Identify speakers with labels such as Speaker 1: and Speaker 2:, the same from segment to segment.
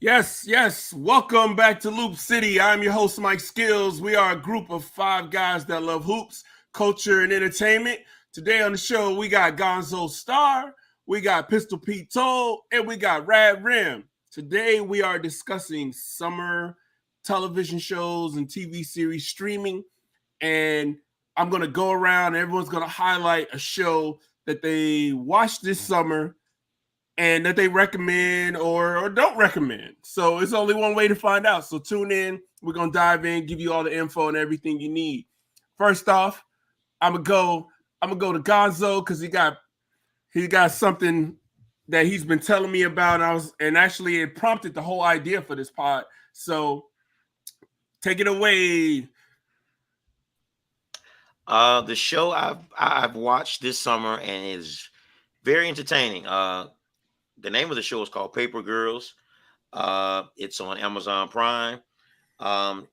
Speaker 1: Yes, yes. Welcome back to Loop City. I'm your host, Mike Skills. We are a group of five guys that love hoops, culture, and entertainment. Today on the show, we got Gonzo Star, we got Pistol Pete Toll, and we got Rad Rim. Today, we are discussing summer television shows and TV series streaming. And I'm going to go around, and everyone's going to highlight a show that they watched this summer and that they recommend or don't recommend. So it's only one way to find out. So tune in. We're gonna dive in, give you all the info and everything you need. First off, I'm gonna go to Gonzo because he got something that he's been telling me about. And actually it prompted the whole idea for this pod. So take it away.
Speaker 2: The show I've watched this summer and is very entertaining. The name of the show is called Paper Girls. It's on Amazon Prime. Um,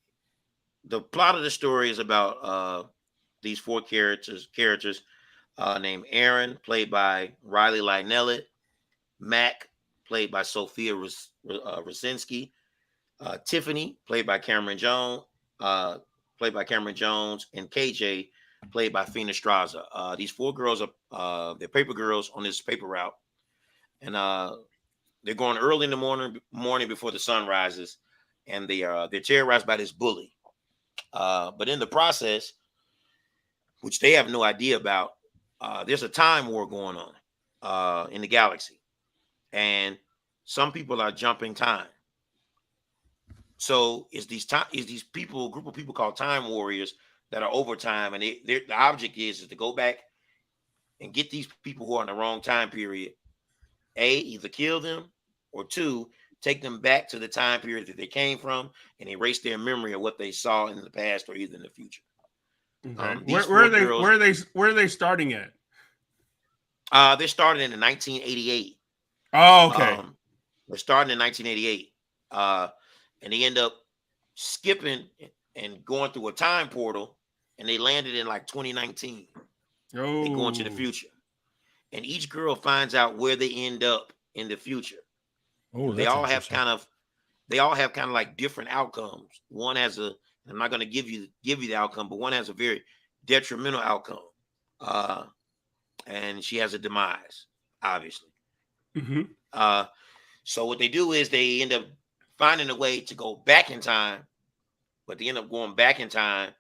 Speaker 2: the plot of the story is about these four characters named Aaron, played by Riley Lynellett, Mac, played by Sophia Rosinski, Tiffany, uh, played by Cameron Jones, and KJ, played by Fina Straza. These four girls are they're paper girls on this paper route, and they're going early in the morning before the sun rises, and they're terrorized by this bully. But in the process, which they have no idea about, there's a time war going on in the galaxy, and some people are jumping time. So is these people, a group of people called time warriors that are over time, and the object is to go back and get these people who are in the wrong time period. Either kill them, or two, take them back to the time period that they came from and erase their memory of what they saw in the past or either in the future.
Speaker 1: Okay.
Speaker 2: These
Speaker 1: Where
Speaker 2: four
Speaker 1: are they
Speaker 2: girls,
Speaker 1: where are they starting at?
Speaker 2: they started in 1988.
Speaker 1: Oh, okay.
Speaker 2: Um, they're starting in 1988, and they end up skipping and going through a time portal, and they landed in like 2019. They go into the
Speaker 1: Oh.
Speaker 2: future, and each girl finds out where they end up in the future.
Speaker 3: Oh,
Speaker 2: They
Speaker 3: that's
Speaker 2: all have
Speaker 3: interesting.
Speaker 2: kind of they all have kind of like different outcomes. One has a I'm not going to give you the outcome, but one has a very detrimental outcome, uh, and she has a demise, obviously.
Speaker 1: Mm-hmm.
Speaker 2: Uh, so what they do is they end up finding a way to go back in time, but they end up going back in time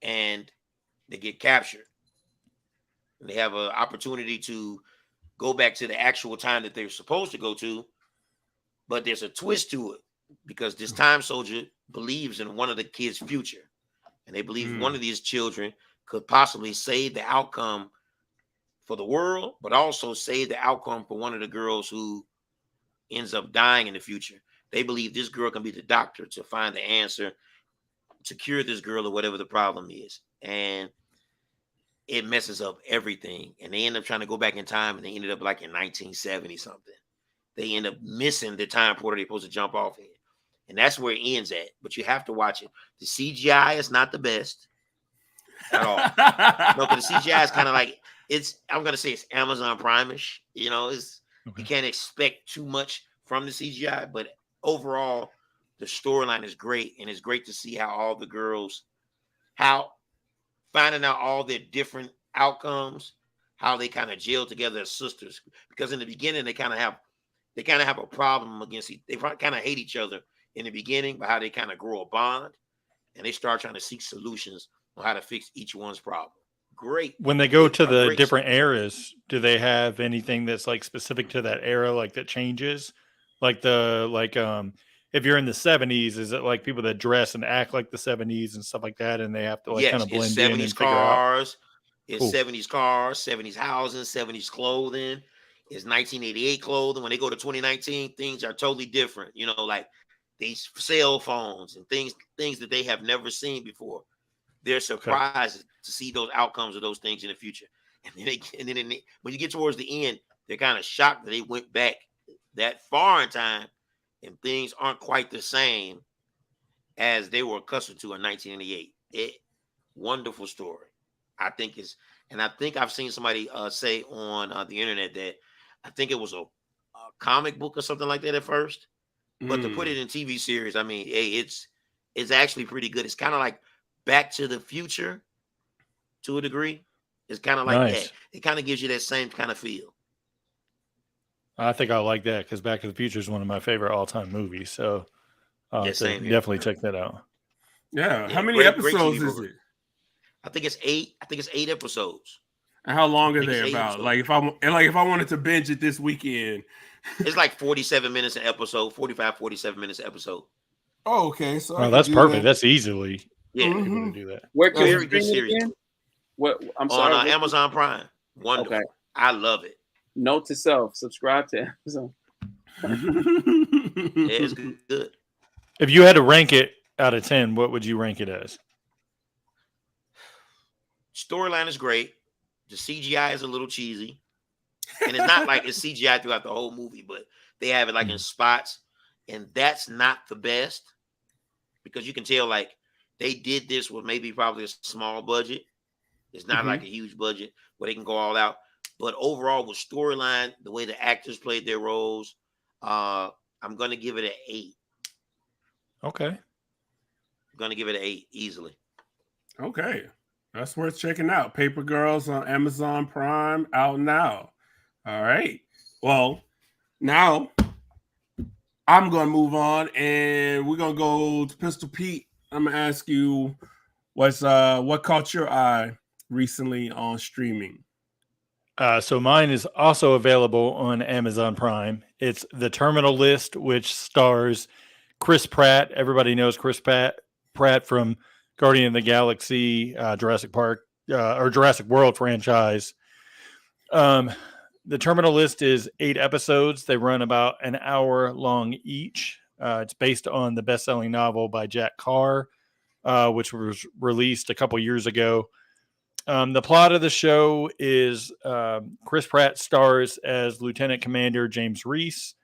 Speaker 2: and they get captured. And they have an opportunity to go back to the actual time that they're supposed to go to, but there's a twist to it because this time soldier believes in one of the kids' future, and they believe one
Speaker 1: Mm.
Speaker 2: of these children could possibly save the outcome for the world, but also save the outcome for one of the girls who ends up dying in the future. They believe this girl can be the doctor to find the answer to cure this girl or whatever the problem is, and it messes up everything. And they end up trying to go back in time, and they ended up like in 1970 something. They end up missing the time portal they're supposed to jump off in. And that's where it ends at. But you have to watch it. The CGI is not the best at all. No, because the CGI is kind of like I'm gonna say it's Amazon Prime-ish. You
Speaker 3: Okay.
Speaker 2: can't expect too much from the CGI, but overall, the storyline is great, and it's great to see how all the girls, how finding out all their different outcomes, how they kind of gel together as sisters. Because in the beginning, they kind of have a problem they kind of hate each other in the beginning, but how they kind of grow a bond and they start trying to seek solutions on how to fix each one's problem. Great,
Speaker 3: When they go to
Speaker 2: a
Speaker 3: the
Speaker 2: great
Speaker 3: different
Speaker 2: series.
Speaker 3: eras, do they have anything that's like specific to that era, like that changes? Like if you're in the 70s, is it like people that dress and act like the 70s and stuff like that, and they have to like kind
Speaker 2: Yes,
Speaker 3: of
Speaker 2: it's
Speaker 3: blend in
Speaker 2: 70s
Speaker 3: and figure out?
Speaker 2: cars, it's
Speaker 3: Cool.
Speaker 2: 70s cars, 70s housing, 70s clothing, it's 1988 clothing. When they go to 2019, things are totally different. Like these cell phones and things that they have never seen before. They're
Speaker 3: Okay.
Speaker 2: surprised to see those outcomes of those things in the future. When you get towards the end, they're kind of shocked that they went back that far in time and things aren't quite the same as they were accustomed to in 1988. Wonderful story. I think is, and I think I've seen somebody say on the internet that I think it was a comic book or something like that at first, But to put it in TV series, I mean, hey, it's actually pretty good. It's kind of like Back to the Future to a degree. It's kind of like that.
Speaker 3: Nice.
Speaker 2: It kind of gives you that same kind of feel.
Speaker 3: I think I like that because Back to the Future is one of my favorite all-time movies. So I'll
Speaker 2: Yeah,
Speaker 3: have to
Speaker 2: same here.
Speaker 3: definitely check that out.
Speaker 1: Yeah. How
Speaker 2: Yeah,
Speaker 1: many
Speaker 2: great
Speaker 1: episodes
Speaker 2: TV
Speaker 1: is
Speaker 2: program.
Speaker 1: it?
Speaker 2: I think it's 8. I think it's 8 episodes.
Speaker 1: And how long
Speaker 2: I
Speaker 1: are
Speaker 2: think
Speaker 1: they
Speaker 2: it's 8
Speaker 1: about?
Speaker 2: episodes.
Speaker 1: Like if I wanted to binge it this weekend.
Speaker 2: It's like 47 minutes an episode, 45, 47 minutes an episode.
Speaker 1: Oh, okay. So I
Speaker 3: Oh,
Speaker 1: could
Speaker 3: that's
Speaker 1: do
Speaker 3: perfect.
Speaker 1: that.
Speaker 3: That's easily
Speaker 2: Yeah,
Speaker 3: able
Speaker 1: Mhm.
Speaker 3: to do that.
Speaker 4: Where can you
Speaker 2: very good
Speaker 4: stream it
Speaker 2: series.
Speaker 4: again? What? I'm
Speaker 2: On
Speaker 4: sorry.
Speaker 2: Amazon Prime. Wonderful.
Speaker 4: Okay.
Speaker 2: I love it.
Speaker 4: Note to self: subscribe to Amazon.
Speaker 2: Yeah, it's good.
Speaker 3: If you had to rank it out of 10, what would you rank it as?
Speaker 2: Storyline is great. The CGI is a little cheesy. And it's not like it's CGI throughout the whole movie, but they have it like in spots. And that's not the best because you can tell like they did this with maybe probably a small budget. It's not like a huge budget where they can go all out. But overall, with storyline, the way the actors played their roles, I'm going to give it an 8.
Speaker 3: Okay.
Speaker 2: I'm going to give it an 8 easily.
Speaker 1: Okay. That's worth checking out. Paper Girls on Amazon Prime out now. All right. Well, now I'm going to move on and we're going to go to Pistol Pete. I'm going to ask you what caught your eye recently on streaming?
Speaker 3: So mine is also available on Amazon Prime. It's The Terminal List, which stars Chris Pratt. Everybody knows Chris Pratt from Guardian of the Galaxy, Jurassic Park, or Jurassic World franchise. The Terminal List is 8 episodes. They run about an hour long each. It's based on the best-selling novel by Jack Carr, which was released a couple years ago. The plot of the show is Chris Pratt stars as Lieutenant Commander James Reese.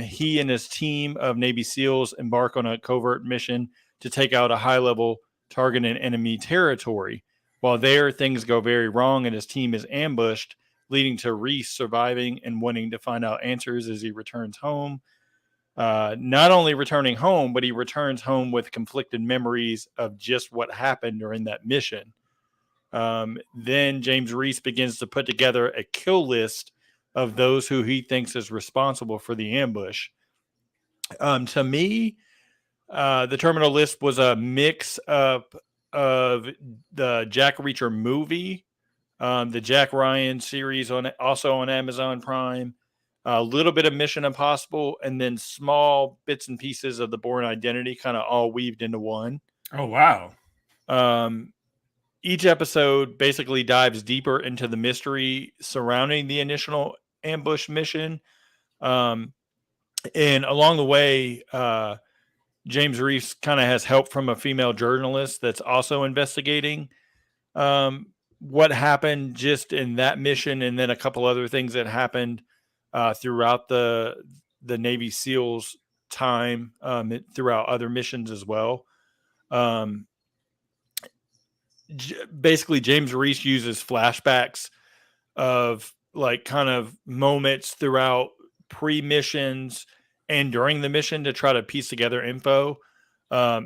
Speaker 3: He and his team of Navy SEALs embark on a covert mission to take out a high-level target in enemy territory. While there, things go very wrong and his team is ambushed, leading to Reese surviving and wanting to find out answers as he returns home. Not only returning home, but he returns home with conflicted memories of just what happened during that mission. Then James Reese begins to put together a kill list of those who he thinks is responsible for the ambush. To me, the Terminal List was a mix up of the Jack Reacher movie, the Jack Ryan series also on Amazon Prime, a little bit of Mission Impossible, and then small bits and pieces of the Bourne Identity, kind of all weaved into one.
Speaker 1: Oh, wow.
Speaker 3: Each episode basically dives deeper into the mystery surrounding the initial ambush mission. And along the way, James Reese kind of has help from a female journalist that's also investigating what happened just in that mission, and then a couple other things that happened throughout the Navy SEALs time, throughout other missions as well. Basically, James Reese uses flashbacks of like kind of moments throughout pre-missions and during the mission to try to piece together info.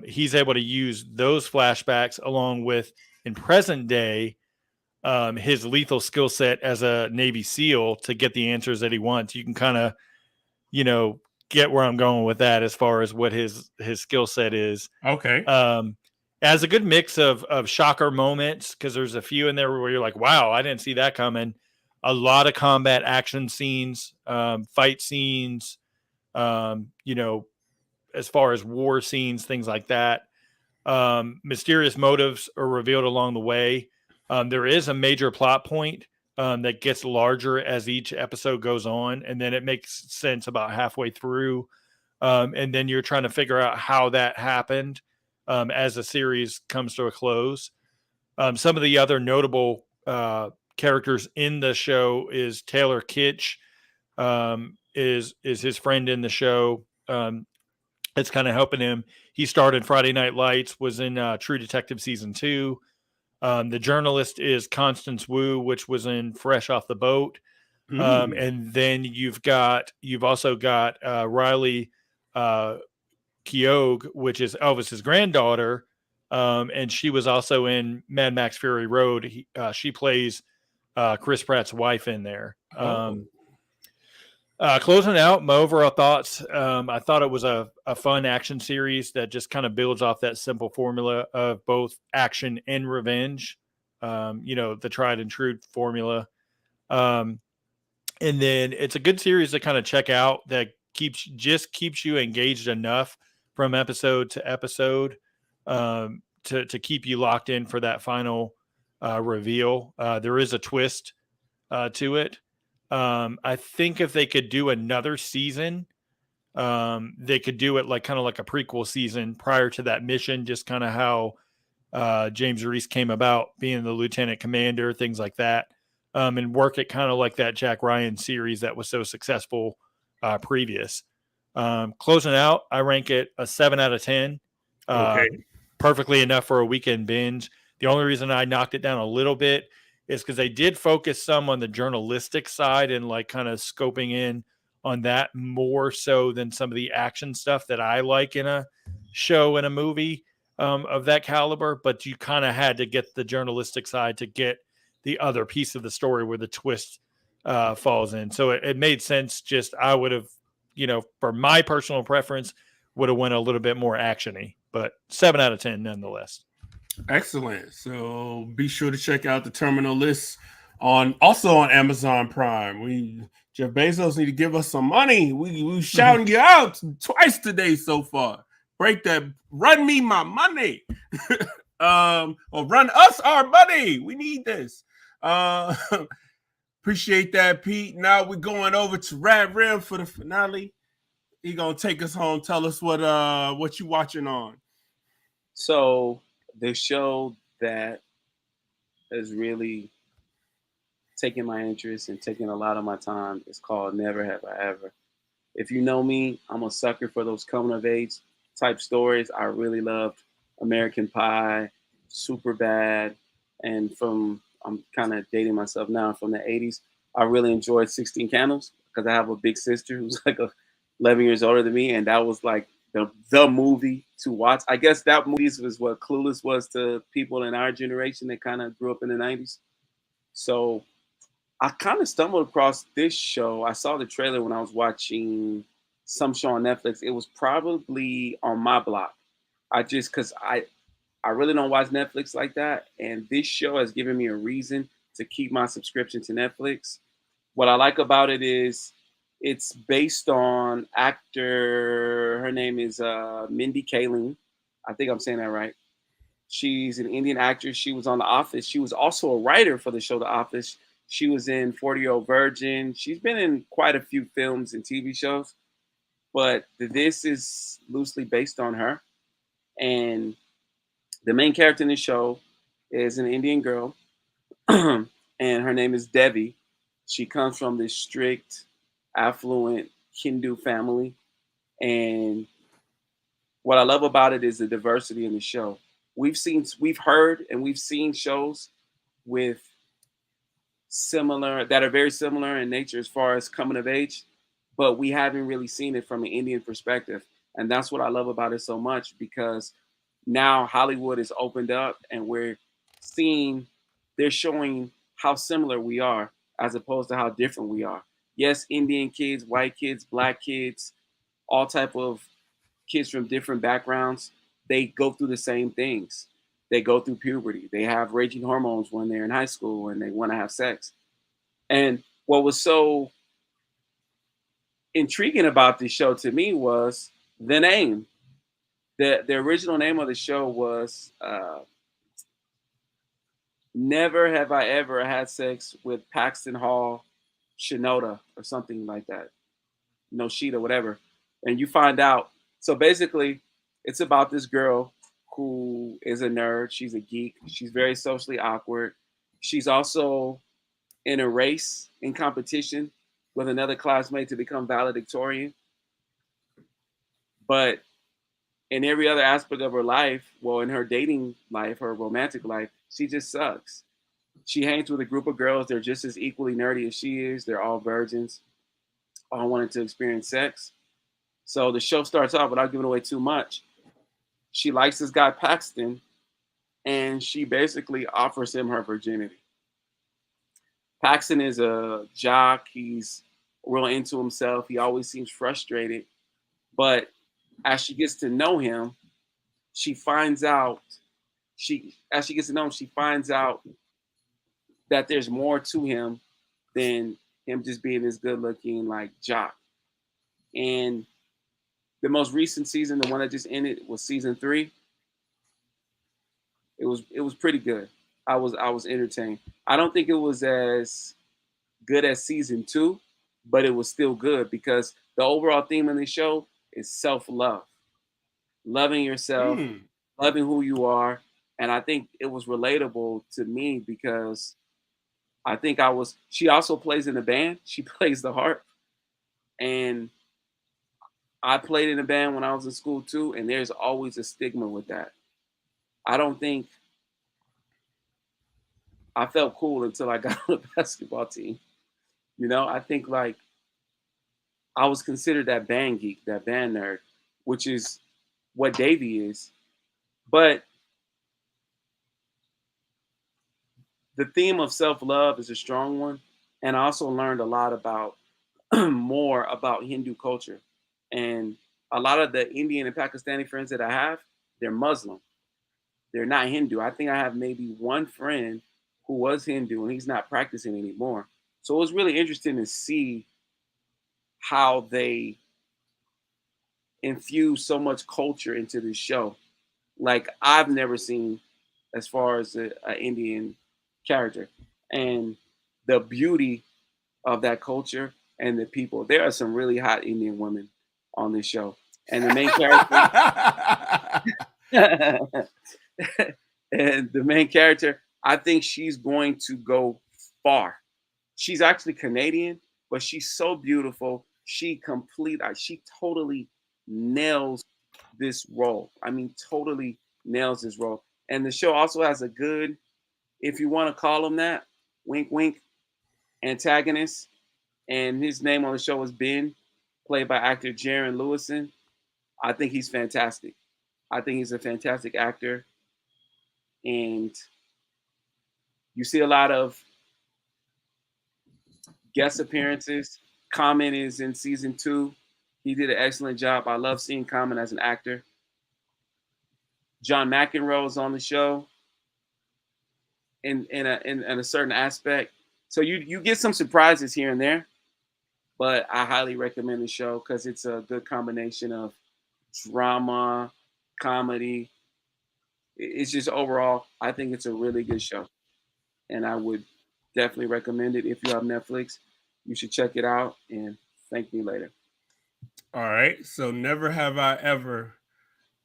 Speaker 3: He's able to use those flashbacks along with, in present day, his lethal skill set as a Navy SEAL to get the answers that he wants. You can kind of, get where I'm going with that as far as what his skill set is.
Speaker 1: Okay.
Speaker 3: As a good mix of shocker moments, because there's a few in there where you're like, wow, I didn't see that coming. A lot of combat action scenes, fight scenes, as far as war scenes, things like that. Mysterious motives are revealed along the way. There is a major plot point that gets larger as each episode goes on, and then it makes sense about halfway through. And then you're trying to figure out how that happened as the series comes to a close. Some of the other notable characters in the show is Taylor Kitsch, is his friend in the show. It's kind of helping him. He started Friday Night Lights, was in True Detective season 2. The journalist is Constance Wu, which was in Fresh Off the Boat. And then you've also got Riley Keogh, which is Elvis's granddaughter, and she was also in Mad Max Fury Road. She plays Chris Pratt's wife in there. Closing out, my overall thoughts, I thought it was a fun action series that just kind of builds off that simple formula of both action and revenge, the tried and true formula. And then it's a good series to kind of check out that keeps you engaged enough from episode to episode to keep you locked in for that final reveal. There is a twist to it. I think if they could do another season, they could do it like kind of like a prequel season prior to that mission, just kind of how James Reese came about being the lieutenant commander, things like that. And work it kind of like that Jack Ryan series that was so successful previous. Closing out, I rank it a 7 out of 10.
Speaker 1: Okay.
Speaker 3: Perfectly enough for a weekend binge. The only reason I knocked it down a little bit is because they did focus some on the journalistic side and like kind of scoping in on that more so than some of the action stuff that I like in a show and a movie of that caliber. But you kind of had to get the journalistic side to get the other piece of the story where the twist falls in. So it made sense. Just I would have, for my personal preference, would have went a little bit more actiony, but 7 out of 10 nonetheless.
Speaker 1: Excellent. So be sure to check out the terminal list also on Amazon Prime. Jeff Bezos need to give us some money. We shouting you out twice today so far. Break that, run me my money. Or run us our money. We need this. Appreciate that, Pete. Now we're going over to Rad Rim for the finale. He gonna take us home. Tell us what you watching on.
Speaker 4: So the show that has really taken my interest and taken a lot of my time is called Never Have I Ever. If you know me, I'm a sucker for those coming of age type stories. I really loved American Pie, Superbad, and I'm kind of dating myself now, from the 80s. I really enjoyed 16 Candles because I have a big sister who's like 11 years older than me, and that was like the movie to watch. I guess that movie was what Clueless was to people in our generation that kind of grew up in the 90s. So I kind of stumbled across this show. I saw the trailer when I was watching some show on Netflix. It was probably on my block. Because I really don't watch Netflix like that. And this show has given me a reason to keep my subscription to Netflix. What I like about it is it's based on actor. Her name is Mindy Kaling. I think I'm saying that right. She's an Indian actress. She was on The Office. She was also a writer for the show The Office. She was in 40-Year-Old Virgin. She's been in quite a few films and TV shows. But this is loosely based on her. And the main character in the show is an Indian girl, and her name is Devi. She comes from this strict, affluent Hindu family. And what I love about it is the diversity in the show. We've heard and we've seen shows with that are very similar in nature as far as coming of age, but we haven't really seen it from an Indian perspective. And that's what I love about it so much, because now Hollywood is opened up and they're showing how similar we are as opposed to how different we are. Yes, Indian kids, white kids, black kids, all type of kids from different backgrounds, they go through the same things. They go through puberty. They have raging hormones when they're in high school and they want to have sex. And what was so intriguing about this show to me was the name. The original name of the show was Never Have I Ever Had Sex with Paxton Hall Shinoda or something like that. Noshita, whatever. And you find out. So basically, it's about this girl who is a nerd. She's a geek. She's very socially awkward. She's also in a race, in competition with another classmate to become valedictorian. But in every other aspect of her life, well, in her dating life, her romantic life, she just sucks. She hangs with a group of girls. They're just as equally nerdy as she is. They're all virgins, all wanting to experience sex. So the show starts off without giving away too much. She likes this guy Paxton, and she basically offers him her virginity. Paxton is a jock. He's real into himself. He always seems frustrated. But as she gets to know him, she finds out she finds out that there's more to him than him just being this good looking like jock. And the most recent season, the one that just ended, was season 3. It was pretty good. I was entertained. I don't think it was as good as season 2, but it was still good because the overall theme of the show is self-love, loving yourself,
Speaker 1: Mm.
Speaker 4: loving who you are. And I think it was relatable to me because I think she also plays in the band. She plays the harp. And I played in a band when I was in school too. And there's always a stigma with that. I don't think I felt cool until I got on the basketball team. I think like I was considered that band geek, that band nerd, which is what Davey is. But the theme of self-love is a strong one. And I also learned a lot about more about Hindu culture. And a lot of the Indian and Pakistani friends that I have, they're Muslim. They're not Hindu. I think I have maybe one friend who was Hindu and he's not practicing anymore. So it was really interesting to see how they infuse so much culture into this show. Like I've never seen as far as an Indian character. And the beauty of that culture and the people. There are some really hot Indian women on this show. And the main character and the main character, I think she's going to go far. She's actually Canadian, but she's so beautiful. She totally nails this role. I mean, totally nails this role. And the show also has a good, if you want to call him that, wink, wink, antagonist. And his name on the show is Ben, played by actor Jaron Lewison. I think he's fantastic. I think he's a fantastic actor. And you see a lot of guest appearances. Common is in season 2. He did an excellent job. I love seeing Common as an actor. John McEnroe is on the show in a certain aspect. So you get some surprises here and there, but I highly recommend the show because it's a good combination of drama, comedy. It's just overall, I think it's a really good show. And I would definitely recommend it. If you have Netflix, you should check it out and thank me later.
Speaker 1: All right. So Never Have I Ever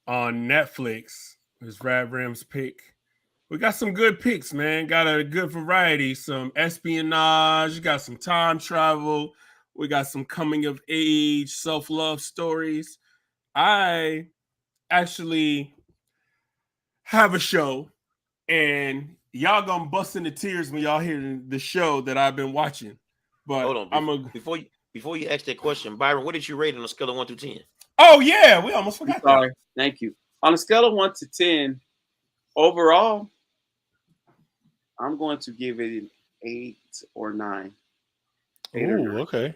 Speaker 1: on Netflix is Rad Ram's pick. We got some good picks, man. Got a good variety. Some espionage, got some time travel. We got some coming of age, self-love stories. I actually have a show, and y'all gonna bust into tears when y'all hear the show that I've been watching. But
Speaker 2: Hold on. Before you ask that question, Byron, what did you rate on a scale of 1 to 10?
Speaker 1: Oh yeah, we almost forgot
Speaker 4: Sorry.
Speaker 1: that.
Speaker 4: Thank you. On a scale of 1 to 10, overall, I'm going to give it an 8 or 9. 8 or 9.
Speaker 3: Okay.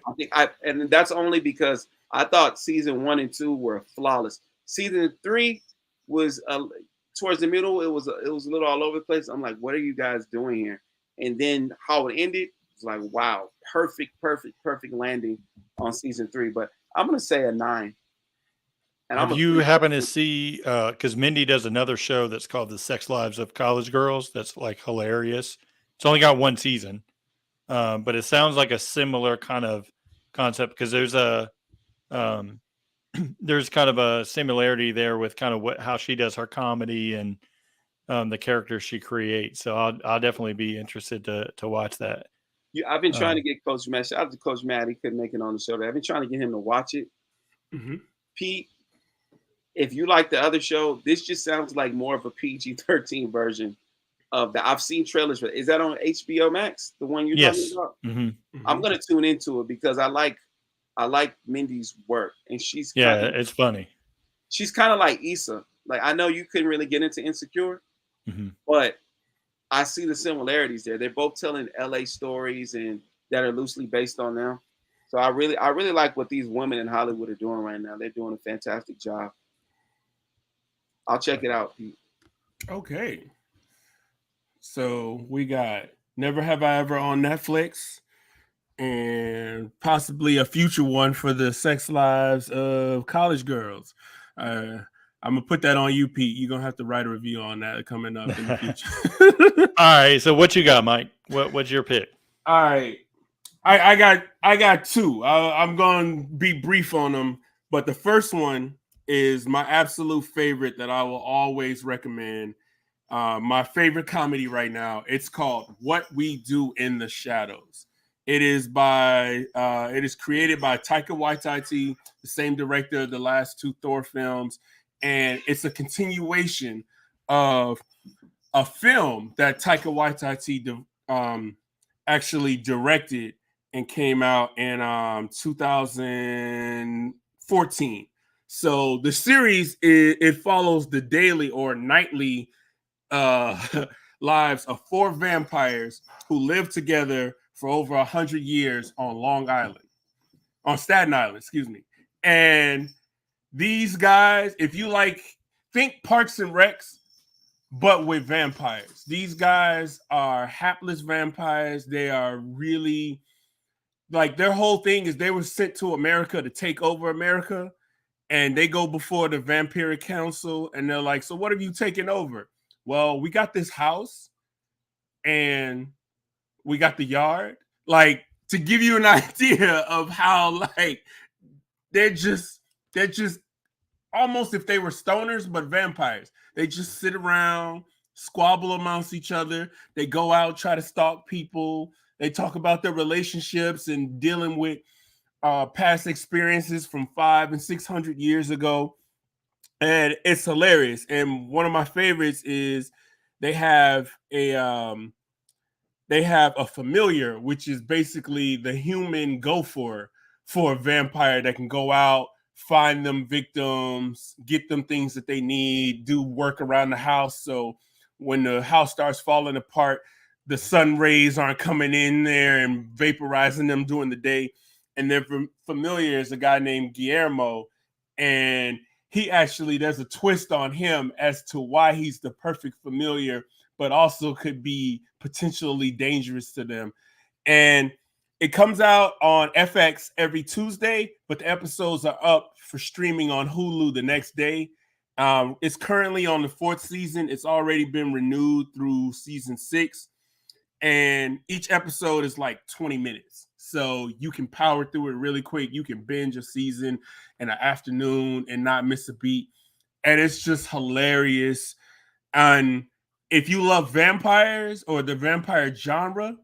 Speaker 4: And that's only because I thought season 1 and 2 were flawless. Season 3 was towards the middle. It was a little all over the place. I'm like, what are you guys doing here? And then how it ended was like, wow, perfect landing on season 3. But I'm gonna say a 9. And
Speaker 3: Have you happen to see, because Mindy does another show that's called The Sex Lives of College Girls that's like hilarious. It's only got 1 season, but it sounds like a similar kind of concept because there's there's kind of a similarity there with kind of how she does her comedy and the characters she creates. So I'll definitely be interested to watch that.
Speaker 4: I've been trying to get Coach Matt. Shout out to Coach Matt. He couldn't make it on the show. I've been trying to get him to watch it.
Speaker 1: Mm-hmm.
Speaker 4: Pete, if you like the other show, this just sounds like more of a PG-13 version of that. I've seen trailers for it. Is that on HBO Max? The one you're talking about?
Speaker 3: Mm-hmm.
Speaker 4: I'm gonna tune into it because I like I like Mindy's work, and she's
Speaker 3: Yeah,
Speaker 4: kind of
Speaker 3: it's funny.
Speaker 4: like Issa. Like I know you couldn't really get into Insecure,
Speaker 3: Mhm.
Speaker 4: but I see the similarities there. They're both telling LA stories and that are loosely based on them. So I really like what these women in Hollywood are doing right now. They're doing a fantastic job. I'll check it out, Pete.
Speaker 1: Okay. So we got Never Have I Ever on Netflix, and possibly a future one for the sex lives of college girls. I'm gonna put that on you, Pete. You're gonna have to write a review on that coming up in the future.
Speaker 3: All right, so what you got, Mike? What's your pick?
Speaker 1: All right, I got two. I'm gonna be brief on them, but the first one is my absolute favorite that I will always recommend. My favorite comedy right now. It's called What We Do in the Shadows. It is created by Taika Waititi, the same director of the last two Thor films, and it's a continuation of a film that Taika Waititi actually directed and came out in 2014. So the series it follows the daily or nightly lives of four vampires who lived together for over 100 years on Staten Island, excuse me. And these guys, if you think Parks and Recs, but with vampires. These guys are hapless vampires. They are really their whole thing is they were sent to America to take over America, and they go before the Vampiric Council, and they're like, "So what have you taken over?" Well, we got this house, and we got the yard. Like, to give you an idea of how they're just almost if they were stoners but vampires. They just sit around, squabble amongst each other. They go out, try to stalk people. They talk about their relationships and dealing with past experiences from 500 and 600 years ago. And it's hilarious. And one of my favorites is they have a familiar, which is basically the human gopher for a vampire that can go out, find them victims, get them things that they need, do work around the house. So when the house starts falling apart, the sun rays aren't coming in there and vaporizing them during the day. And their familiar is a guy named Guillermo. And there's a twist on him as to why he's the perfect familiar, but also could be potentially dangerous to them. And it comes out on FX every Tuesday, but the episodes are up for streaming on Hulu the next day. It's currently on the fourth season. It's already been renewed through season 6. And each episode is like 20 minutes. So you can power through it really quick. You can binge a season in an afternoon and not miss a beat. And it's just hilarious. And if you love vampires or the vampire genre,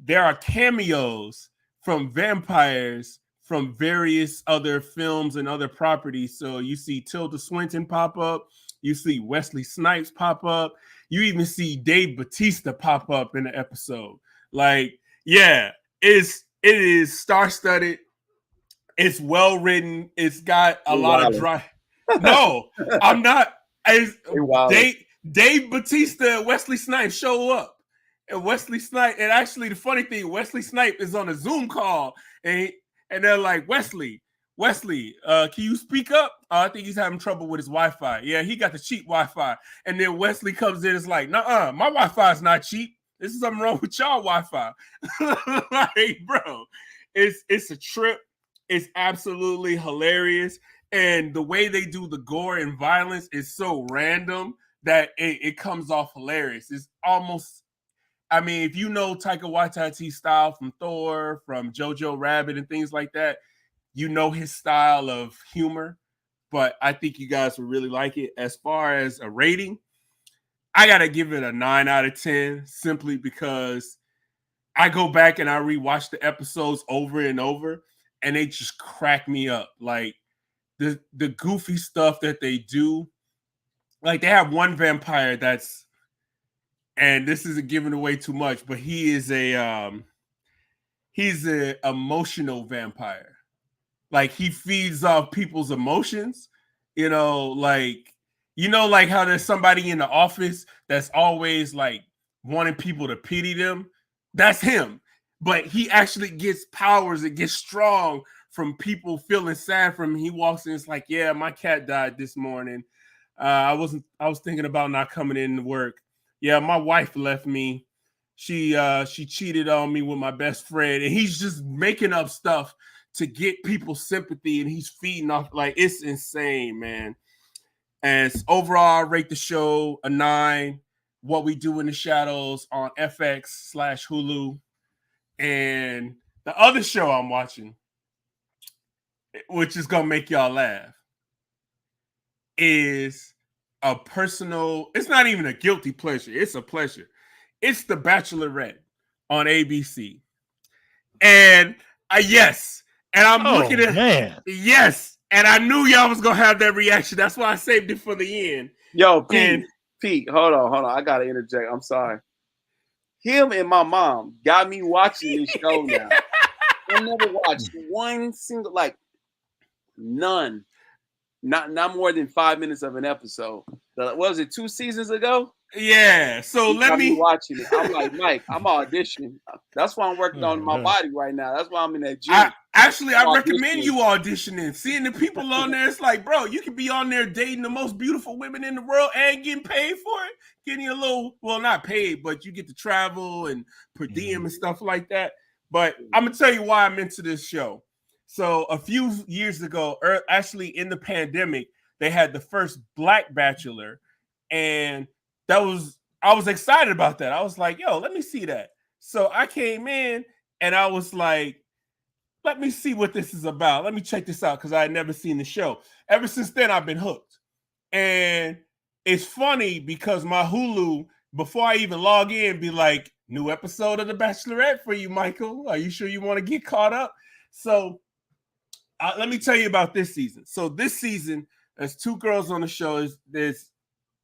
Speaker 1: there are cameos from vampires from various other films and other properties. So you see Tilda Swinton pop up, you see Wesley Snipes pop up, you even see Dave Bautista pop up in the episode. Like, yeah, it is star-studded. It's well written. It's got a lot of dry. No, I'm not. Dave Bautista and Wesley Snipes show up, and Wesley Snipes. And actually, the funny thing, Wesley Snipes is on a Zoom call, and they're like, Wesley, can you speak up? I think he's having trouble with his Wi-Fi. Yeah, he got the cheap Wi-Fi. And then Wesley comes in, it's like, nuh-uh, my Wi-Fi is not cheap. This is something wrong with y'all Wi-Fi. Like, bro, it's a trip. It's absolutely hilarious. And the way they do the gore and violence is so random that it comes off hilarious. It's almost, I mean, if you know Taika Waititi's style from Thor, from Jojo Rabbit and things like that, you know his style of humor. But I think you guys would really like it. As far as a rating, I got to give it a 9 out of 10 simply because I go back and I rewatch the episodes over and over and they just crack me up. Like the goofy stuff that they do. Like they have one vampire that's, and this isn't giving away too much, but he's a emotional vampire. like he feeds off people's emotions. Like how there's somebody in the office that's always like wanting people to pity them. That's him. But he actually gets powers and gets strong from people feeling sad for him. He walks in, it's like, yeah, my cat died this morning. I was thinking about not coming in to work. Yeah, my wife left me. She cheated on me with my best friend, and he's just making up stuff to get people's sympathy, and he's feeding off. Like, it's insane, man. And overall, I rate the show a 9. What We Do in the Shadows on FX/Hulu. And the other show I'm watching, which is gonna make y'all laugh, is a personal. It's not even a guilty pleasure. It's a pleasure. It's The Bachelorette on ABC. And yes, and I'm looking at
Speaker 3: man.
Speaker 1: Yes, and I knew y'all was gonna have that reaction. That's why I saved it for the end.
Speaker 4: Yo, Pete,
Speaker 1: And
Speaker 4: Pete, hold on. I gotta interject. I'm sorry. Him and my mom got me watching this show now. I never watched one single, like, none. Not more than 5 minutes of an episode. What was it, 2 seasons ago?
Speaker 1: Yeah. So
Speaker 4: He
Speaker 1: let
Speaker 4: got
Speaker 1: me
Speaker 4: watching it. I'm like, Mike, I'm auditioning. That's why I'm working on my body right now. That's why I'm in that gym.
Speaker 1: I recommend you auditioning. Seeing the people on there, it's like, bro, you can be on there dating the most beautiful women in the world and getting paid for it. Getting a little, well, not paid, but you get to travel and per diem and stuff like that. But I'm gonna tell you why I'm into this show. So a few years ago, actually in the pandemic, they had the first Black Bachelor, and I was excited about that. I was like, yo, let me see that. So I came in and I was like, let me see what this is about. Let me check this out because I had never seen the show. Ever since then, I've been hooked. And it's funny because my Hulu, before I even log in, be like, new episode of The Bachelorette for you, Michael. Are you sure you want to get caught up? So let me tell you about this season. So this season, there's 2 girls on the show.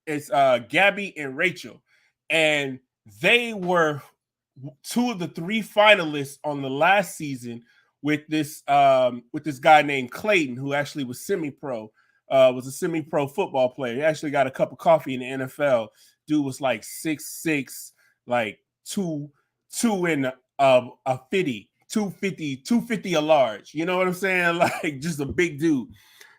Speaker 1: It's Gabby and Rachel, and they were 2 of the 3 finalists on the last season with this guy named Clayton, who actually was semi-pro, was a semi-pro football player. He actually got a cup of coffee in the NFL. Dude was like 6'6", like 2 in a 50, 250 a large. You know what I'm saying? Like, just a big dude.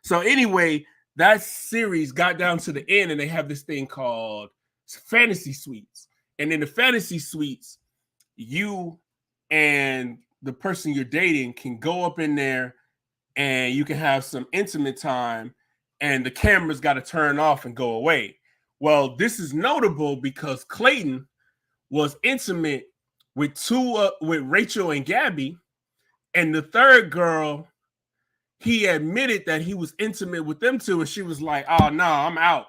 Speaker 1: So anyway, that series got down to the end, and they have this thing called fantasy suites. And in the fantasy suites, you and the person you're dating can go up in there and you can have some intimate time, and the camera's got to turn off and go away. Well, this is notable because Clayton was intimate with with Rachel and Gabby, and the third girl, he admitted that he was intimate with them 2, and she was like, oh no, I'm out.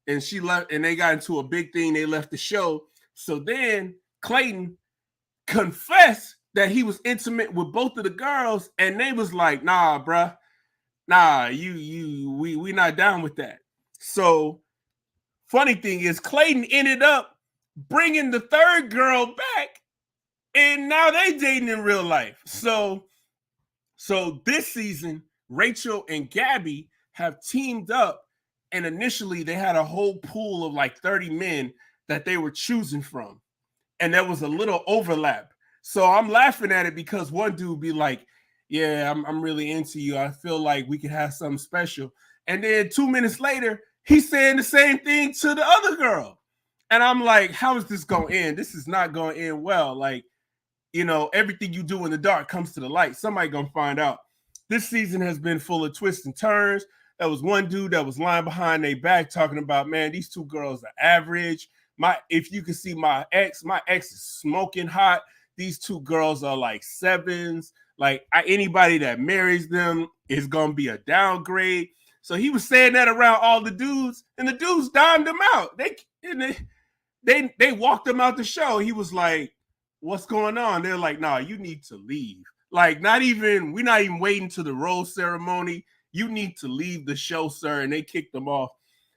Speaker 1: And she left, and they got into a big thing. They left the show. So then Clayton confessed that he was intimate with both of the girls, and they was like, nah, bruh. Nah, we not down with that. So funny thing is, Clayton ended up bringing the third girl back, and now they dating in real life. So this season, Rachel and Gabby have teamed up, and initially they had a whole pool of like 30 men that they were choosing from, and there was a little overlap. So I'm laughing at it because one dude be like, yeah, I'm really into you. I feel like we could have something special. And then 2 minutes later, he's saying the same thing to the other girl. And I'm like, how is this going to end? This is not going to end well. Like, everything you do in the dark comes to the light. Somebody going to find out. This season has been full of twists and turns. There was one dude that was lying behind their back talking about, man, these 2 girls are average. If you can see my ex is smoking hot. These 2 girls are like 7s. Like, anybody that marries them is gonna be a downgrade. So he was saying that around all the dudes, and the dudes dimed him out. They walked him out the show. He was like, "What's going on?" They're like, "Nah, you need to leave. Like, we're not even waiting to the rose ceremony. You need to leave the show, sir." And they kicked him off.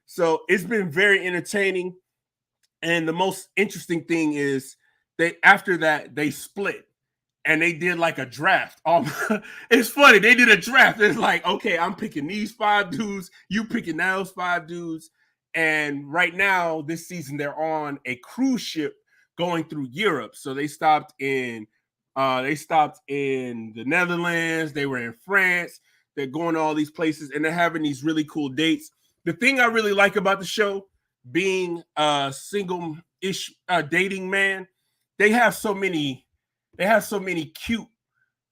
Speaker 1: So it's been very entertaining. And the most interesting thing is after that they split. and they did like a draft. It's funny. They did a draft. It's like, okay, I'm picking these 5 dudes. You picking those 5 dudes. And right now, this season, they're on a cruise ship going through Europe. So they stopped in the Netherlands. They were in France. They're going to all these places, and they're having these really cool dates. The thing I really like about the show, being a single-ish dating man, they have so many cute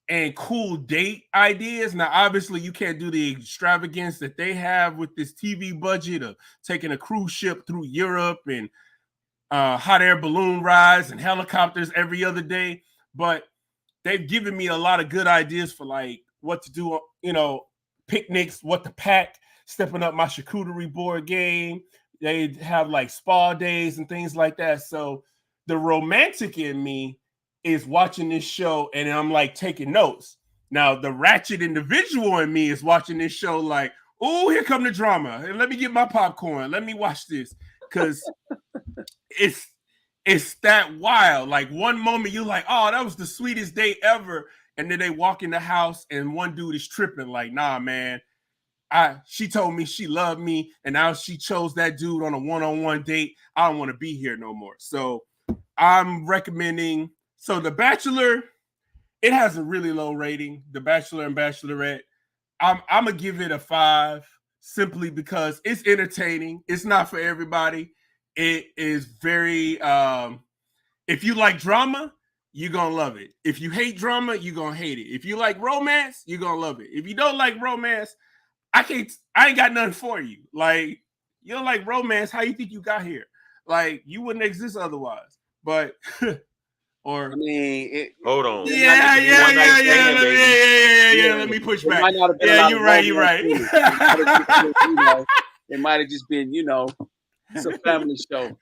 Speaker 1: and cool date ideas. Now, obviously, you can't do the extravagance that they have with this TV budget of taking a cruise ship through Europe and hot air balloon rides and helicopters every other day. But they've given me a lot of good ideas for like what to do, picnics, what to pack, stepping up my charcuterie board game. They have like spa days and things like that. So the romantic in me is watching this show and I'm like taking notes. Now the ratchet individual in me is watching this show like, oh, here come the drama. And let me get my popcorn. Let me watch this. Because it's that wild. Like one moment you're like, oh, that was the sweetest day ever. And then they walk in the house and one dude is tripping like, nah, man. She told me she loved me and now she chose that dude on a one-on-one date. I don't want to be here no more. So I'm recommending. So The Bachelor, it has a really low rating. The Bachelor and Bachelorette, I'm gonna give it a 5 simply because it's entertaining. It's not for everybody. It is very if you like drama, you're gonna love it. If you hate drama, you're gonna hate it. If you like romance, you're gonna love it. If you don't like romance, I ain't got nothing for you. Like, you don't like romance, how you think you got here? Like, you wouldn't exist otherwise. But or
Speaker 4: I mean,
Speaker 2: hold on.
Speaker 1: yeah. Let me push back. Yeah, you're right.
Speaker 4: It might have just been, it's a family show.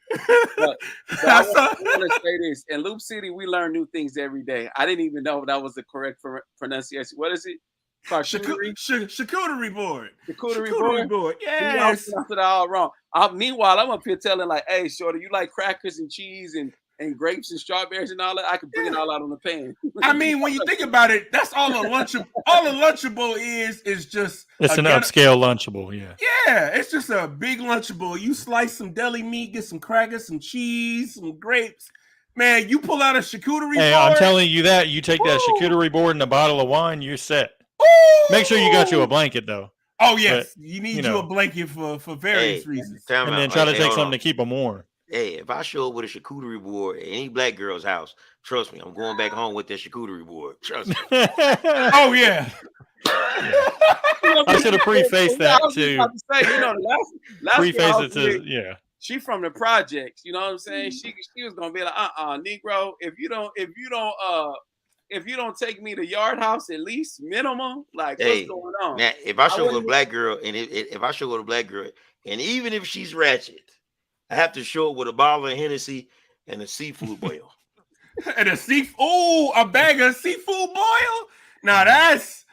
Speaker 4: But I want to say this. In Loop City, we learn new things every day. I didn't even know that was the correct pronunciation. What is it?
Speaker 1: Charcuterie board.
Speaker 4: Charcuterie board.
Speaker 1: Yes.
Speaker 4: You pronounced it all wrong. Meanwhile, I'm up here telling like, hey, shorty, you like crackers and cheese and grapes and strawberries and all that? I can bring it all out on the pan.
Speaker 1: I mean, when you think about it, that's all a Lunchable. All a Lunchable is just
Speaker 3: it's an upscale Lunchable.
Speaker 1: Yeah, it's just a big Lunchable. You slice some deli meat, get some crackers, some cheese, some grapes. Man, you pull out a charcuterie board.
Speaker 3: I'm telling you that. You take that charcuterie board and a bottle of wine, you're set.
Speaker 1: Ooh.
Speaker 3: Make sure you got you a blanket, though.
Speaker 1: Oh, yes. But, you need you a blanket for various reasons.
Speaker 3: And then try to take something to keep them warm.
Speaker 2: Hey, if I show up with a charcuterie board at any black girl's house, trust me, I'm going back home with that charcuterie board. Trust me.
Speaker 1: Oh, yeah.
Speaker 3: I should have prefaced that, too.
Speaker 4: Preface
Speaker 3: it to,
Speaker 4: She from the projects, you know what I'm saying? She was gonna be like, Negro, if you don't take me to Yard House at least minimum, like what's going on?
Speaker 2: Now, if I show with a black girl, and if I show with a black girl, and even if she's ratchet, I have to show up with a bottle of Hennessy and a seafood boil.
Speaker 1: And a bag of seafood boil. Now that's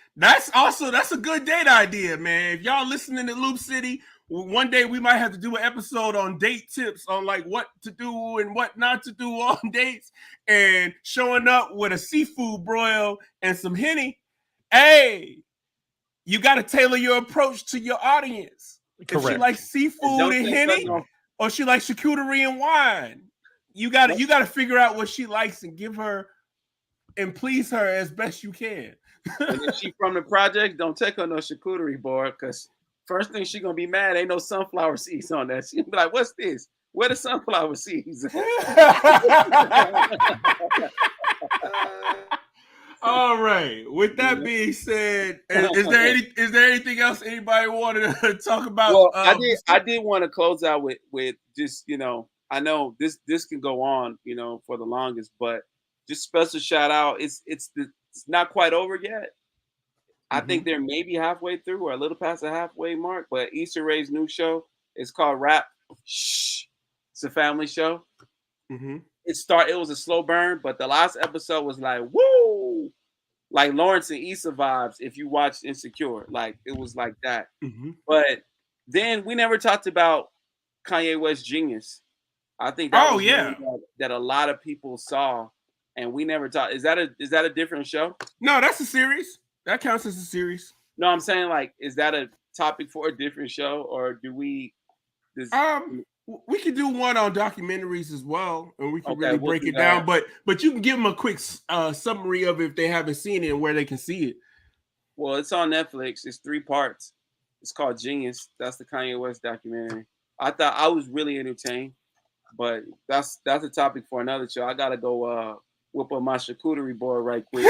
Speaker 1: a good date idea, man. If y'all listening to Loop City, one day we might have to do an episode on date tips on like what to do and what not to do on dates, and showing up with a seafood broil and some Henny. Hey, you got to tailor your approach to your audience.
Speaker 3: Correct.
Speaker 1: If she likes seafood and Henny, or she likes charcuterie and wine, you got to figure out what she likes and give her and please her as best you can.
Speaker 4: And if she from the project, don't take her no charcuterie board, because first thing she gonna be mad, ain't no sunflower seeds on that. She gonna be like, "What's this? Where the sunflower seeds?"
Speaker 1: All right. With that being said, is there anything else anybody wanted to talk about?
Speaker 4: Well, I did want to close out with just, I know this can go on, for the longest, but just special shout out. It's not quite over yet. I think they're maybe halfway through or a little past the halfway mark, but Issa Rae's new show is called Rap. Shh. It's a family show.
Speaker 1: Mm-hmm.
Speaker 4: It was a slow burn, but the last episode was like, woo! Like Lawrence and Issa vibes if you watched Insecure. Like, it was like that.
Speaker 1: Mm-hmm.
Speaker 4: But then we never talked about Kanye West Genius. I think that that a lot of people saw and we never talked. Is that a different show?
Speaker 1: No, that's a series. That counts as a series.
Speaker 4: No, I'm saying like, is that a topic for a different show, or do we?
Speaker 1: We could do one on documentaries as well, and we can really
Speaker 4: we'll
Speaker 1: break
Speaker 4: do
Speaker 1: it down.
Speaker 4: that.
Speaker 1: But you can give them a quick summary of it if they haven't seen it and where they can see it.
Speaker 4: Well, it's on Netflix. It's 3 parts. It's called Genius. That's the Kanye West documentary. I thought I was really entertained, but that's a topic for another show. I gotta go whip up my charcuterie board right quick.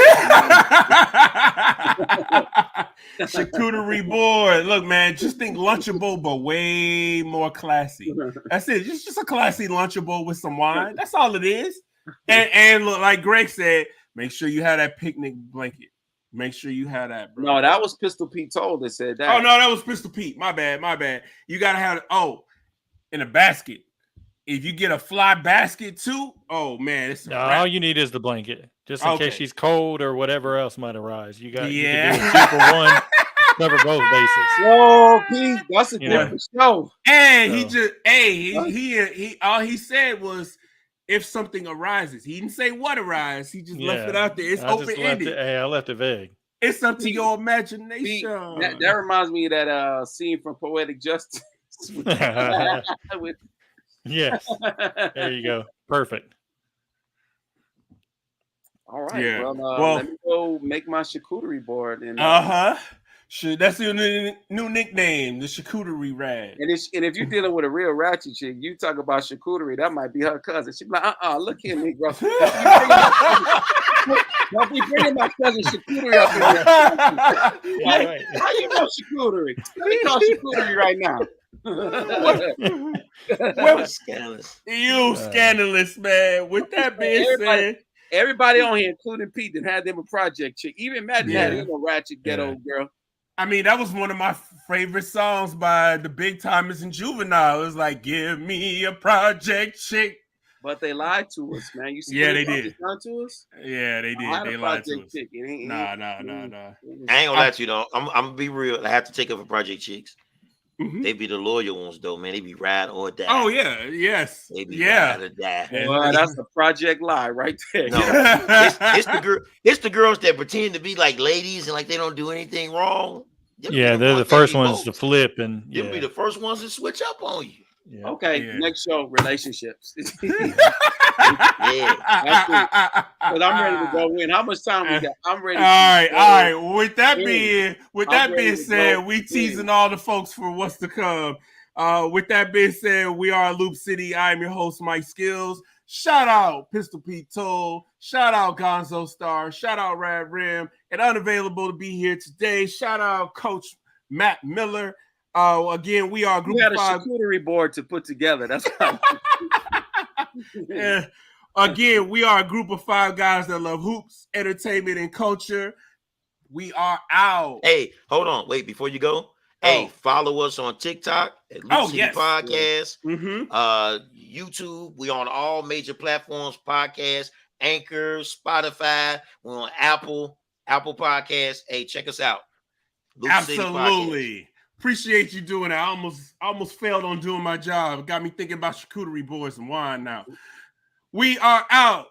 Speaker 1: Charcuterie board. Look, man, just think Lunchable, but way more classy. That's it. Just a classy Lunchable with some wine. That's all it is. And look, like Greg said, make sure you have that picnic blanket. Make sure you have that, bro.
Speaker 4: No, that was Pistol Pete Toll that said that.
Speaker 1: Oh, no, that was Pistol Pete. My bad. You got to have it. Oh, in a basket. If you get a fly basket too, oh, man. It's
Speaker 3: all you need is the blanket. Just in case she's cold or whatever else might arise. You can do a 2-for-1, cover both bases.
Speaker 4: Whoa, Pete, that's a different show.
Speaker 1: And he all he said was, if something arises. He didn't say what arises. He just left it out there. It's open-ended.
Speaker 3: I left it vague.
Speaker 1: It's up to your imagination.
Speaker 4: That reminds me of that scene from Poetic Justice.
Speaker 3: Yes. There you go. Perfect.
Speaker 4: All right.
Speaker 1: Yeah.
Speaker 4: Well, let me go make my charcuterie board. And
Speaker 1: that's your new nickname, the charcuterie rag.
Speaker 4: And if you're dealing with a real ratchet chick, you talk about charcuterie, that might be her cousin. She'd be like, look here, Negro. Don't be bringing my cousin charcuterie up in here. How you know charcuterie? Let me call charcuterie right now.
Speaker 1: Well, scandalous. You scandalous, man. With that being said,
Speaker 4: everybody on here, including Pete, that had them a project chick. Even Matt had a ratchet ghetto girl.
Speaker 1: I mean, that was one of my favorite songs by the Big Timers and Juvenile. It was like, give me a project chick.
Speaker 4: But they lied to us, man. You see
Speaker 1: they did.
Speaker 4: To us?
Speaker 1: Yeah, they did. They lied to us.
Speaker 4: Chick.
Speaker 2: Nah. I ain't gonna lie to you, though. I'm gonna be real. I have to take up for project chicks. Mm-hmm. They be the loyal ones, though, man. They be ride or die.
Speaker 1: Oh, yeah. Yes.
Speaker 2: They be ride or die.
Speaker 4: Well, that's a project lie right there.
Speaker 2: No, it's the girls that pretend to be like ladies and like they don't do anything wrong.
Speaker 3: They're the first ones to flip and
Speaker 2: they'll be the first ones to switch up on you.
Speaker 4: Yeah. Okay, next show, relationships.
Speaker 2: Yeah,
Speaker 4: because I'm ready to go in. How much time we got? I'm ready.
Speaker 1: All right. With that being said, we teasing all the folks for what's to come. With that being said, we are Loop City. I'm your host, Mike Skills. Shout out Pistol Pete Toll. Shout out Gonzo Star. Shout out Rad Rim. And unavailable to be here today. Shout out Coach Matt Miller. Again, we are Group of 5.
Speaker 4: We had a charcuterie board to put together. That's how.
Speaker 1: Yeah. Again, we are a group of 5 guys that love hoops, entertainment, and culture. We are out.
Speaker 2: Hey, hold on. Wait, before you go. Hey, follow us on TikTok at Loop City Podcast.
Speaker 1: Mm-hmm.
Speaker 2: YouTube. We on all major platforms, podcasts, Anchor, Spotify. We're on Apple Podcasts. Hey, check us out.
Speaker 1: Loop Absolutely. Appreciate you doing that. I almost failed on doing my job. It got me thinking about charcuterie boards and wine now. We are out.